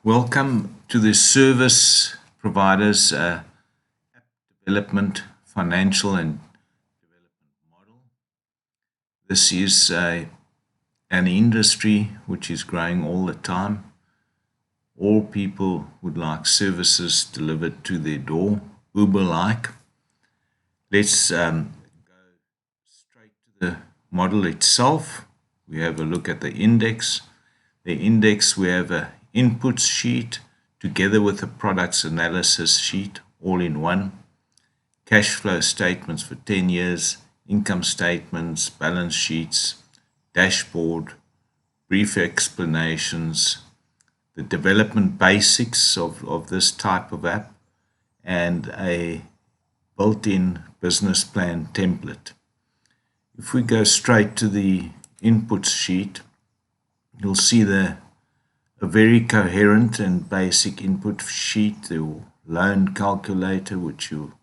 Welcome to the Service Providers Development Financial and Development Model. This is an industry which is growing all the time. All people would like services delivered to their door, Uber-like. Let's go straight to the model itself. We have a look at the index. The index, we have a inputs sheet together with a products analysis sheet all in one, cash flow statements for 10 years, income statements, balance sheets, dashboard, brief explanations, the development basics of this type of app, and a built-in business plan template. If we go straight to the inputs sheet, you'll see a very coherent and basic input sheet, the loan calculator, which you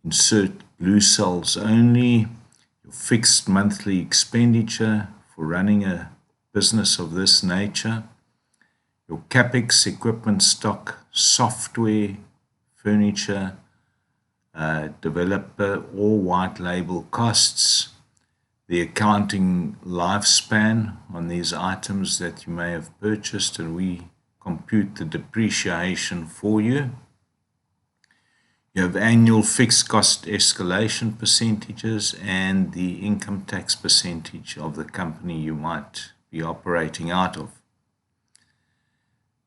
insert blue cells only, your fixed monthly expenditure for running a business of this nature, your capex, equipment, stock, software, furniture, developer or white label costs, the accounting lifespan on these items that you may have purchased, and we compute the depreciation for you. You have annual fixed cost escalation percentages and the income tax percentage of the company you might be operating out of.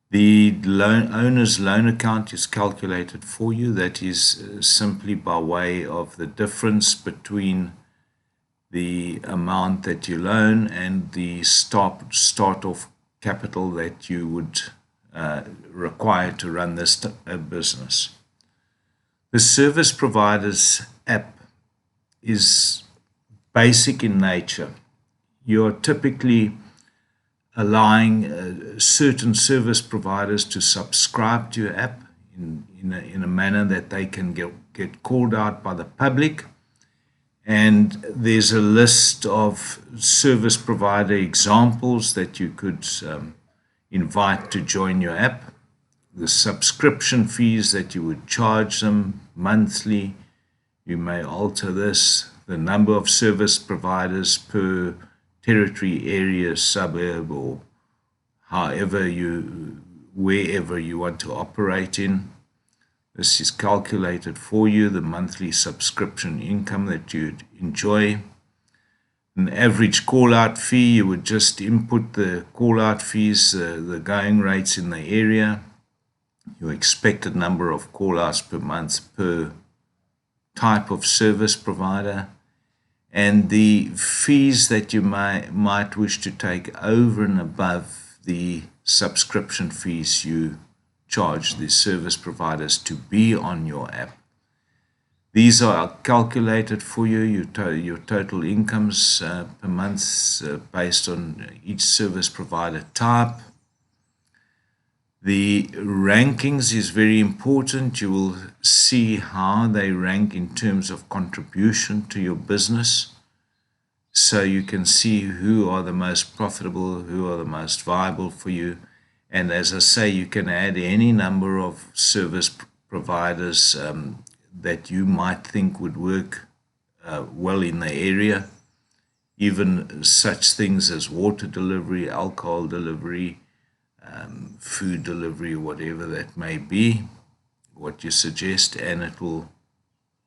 The owner's loan account is calculated for you. That is simply by way of the difference between the amount that you loan and the start-off capital that you would require to run this business. The service provider's app is basic in nature. You're typically allowing certain service providers to subscribe to your app in a manner that they can get called out by the public. And there's a list of service provider examples that you could invite to join your app. The subscription fees that you would charge them monthly, you may alter this. The number of service providers per territory, area, suburb, or wherever you want to operate in. This is calculated for you, the monthly subscription income that you'd enjoy. An average call-out fee, you would just input the call-out fees, the going rates in the area, your expected number of call-outs per month per type of service provider, and the fees that you might wish to take over and above the subscription fees you charge the service providers to be on your app. These are calculated for you, your total incomes per month based on each service provider type. The rankings is very important. You will see how they rank in terms of contribution to your business. So you can see who are the most profitable, who are the most viable for you. And as I say, you can add any number of service providers that you might think would work well in the area, even such things as water delivery, alcohol delivery, food delivery, whatever that may be, what you suggest, and it will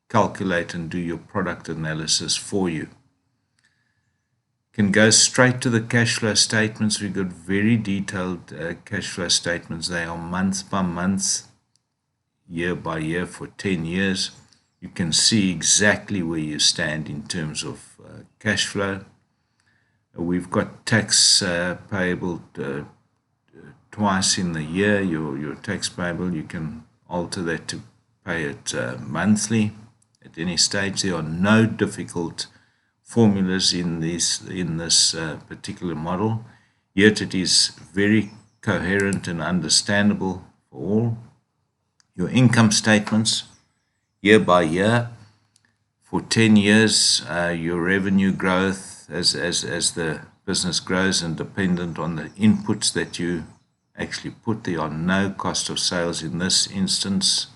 calculate and do your product analysis for you. Can go straight to the cash flow statements. We've got very detailed cash flow statements. They are month by month, year by year for 10 years. You can see exactly where you stand in terms of cash flow. We've got tax payable twice in the year. Your tax payable, you can alter that to pay it monthly at any stage. There are no difficult formulas in this particular model, yet it is very coherent and understandable for all. Your income statements, year by year, for 10 years, your revenue growth as the business grows and dependent on the inputs that you actually put there are no cost of sales in this instance.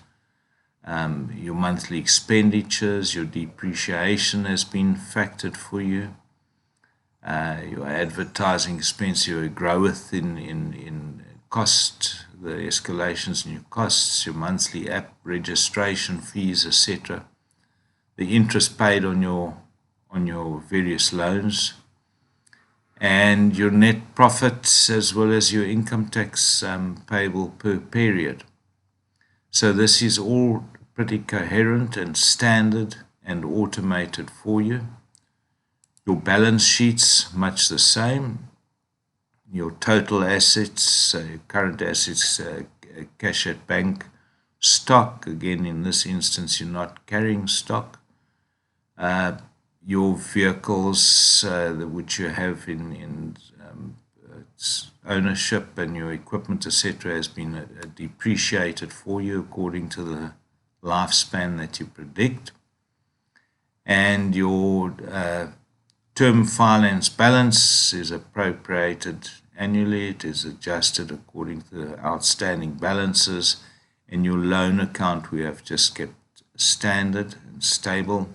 Your monthly expenditures, your depreciation has been factored for you. Your advertising expense, your growth in cost, the escalations in your costs, your monthly app registration fees, etc. The interest paid on your various loans, and your net profits as well as your income tax payable per period. So this is all pretty coherent and standard and automated for you. Your balance sheets, much the same. Your total assets, current assets, cash at bank, stock. Again, in this instance, you're not carrying stock. Your vehicles, which you have in ownership, and your equipment, etc., has been depreciated for you according to the lifespan that you predict. And your term finance balance is appropriated annually. It is adjusted according to the outstanding balances. And your loan account we have just kept standard and stable.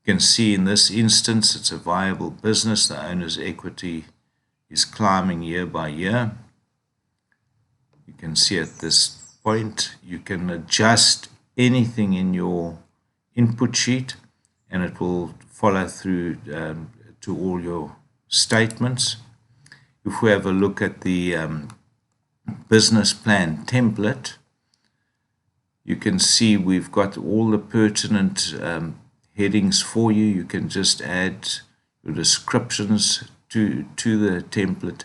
You can see in this instance it's a viable business. The owner's equity is climbing year by year. You can see at this point you can adjust anything in your input sheet and it will follow through to all your statements. If we have a look at the business plan template, you can see we've got all the pertinent headings for you. You can just add your descriptions to the template,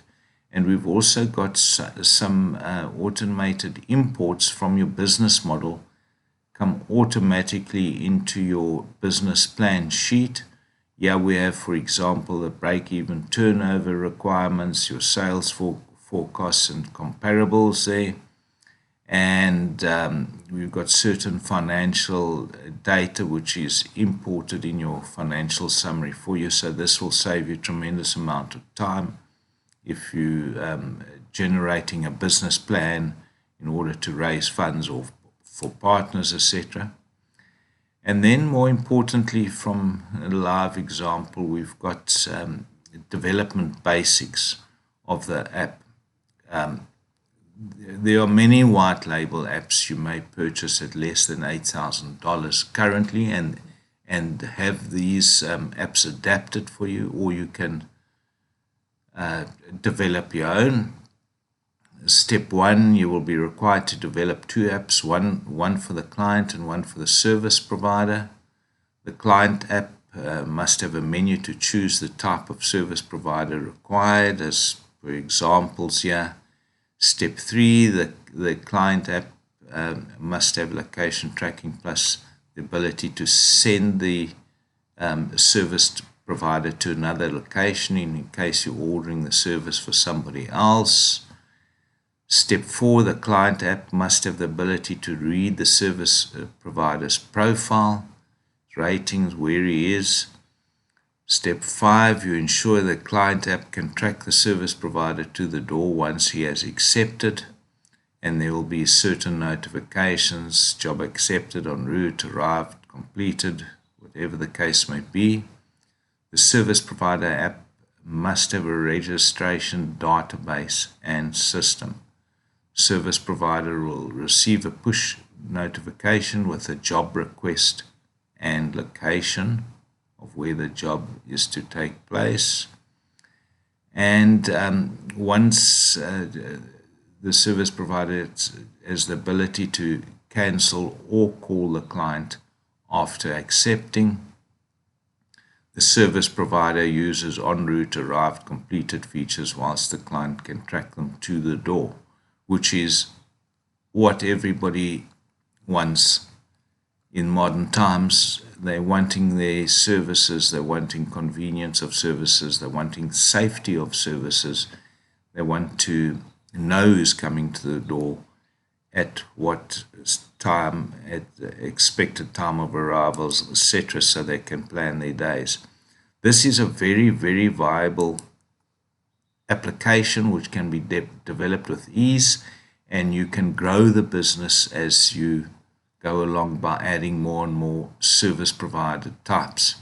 and we've also got some automated imports from your business model come automatically into your business plan sheet. Here we have, for example, the break-even turnover requirements, your sales forecasts and comparables there. And we've got certain financial data which is imported in your financial summary for you. So this will save you a tremendous amount of time if you're generating a business plan in order to raise funds or for partners, etc. And then more importantly, from a live example, we've got development basics of the app. There are many white label apps you may purchase at less than $8,000 currently and have these apps adapted for you, or you can develop your own. Step 1, you will be required to develop 2 apps, one for the client and one for the service provider. The client app must have a menu to choose the type of service provider required, as for examples here. Step 3, the client app must have location tracking plus the ability to send the service provider to another location in case you're ordering the service for somebody else. Step 4, the client app must have the ability to read the service provider's profile, ratings, where he is. Step 5, you ensure the client app can track the service provider to the door once he has accepted, and there will be certain notifications, job accepted, en route, arrived, completed, whatever the case may be. The service provider app must have a registration database and system. Service provider will receive a push notification with a job request and location of where the job is to take place. And once the service provider has the ability to cancel or call the client after accepting, the service provider uses en route, arrived, completed features whilst the client can track them to the door, which is what everybody wants in modern times. They're wanting their services, they're wanting convenience of services, they're wanting safety of services, they want to know who's coming to the door at what time, at the expected time of arrivals, etc., so they can plan their days. This is a very, very viable application which can be developed with ease, and you can grow the business as you go along by adding more and more service provider types.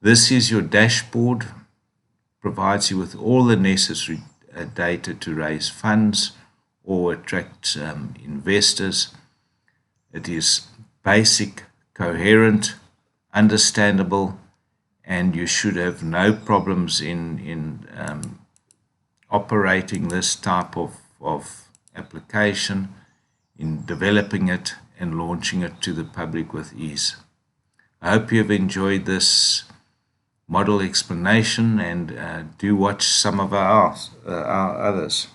This is your dashboard, provides you with all the necessary data to raise funds or attract investors. It is basic, coherent, understandable, and you should have no problems in operating this type of application, in developing it and launching it to the public with ease. I hope you have enjoyed this model explanation, and do watch some of our others.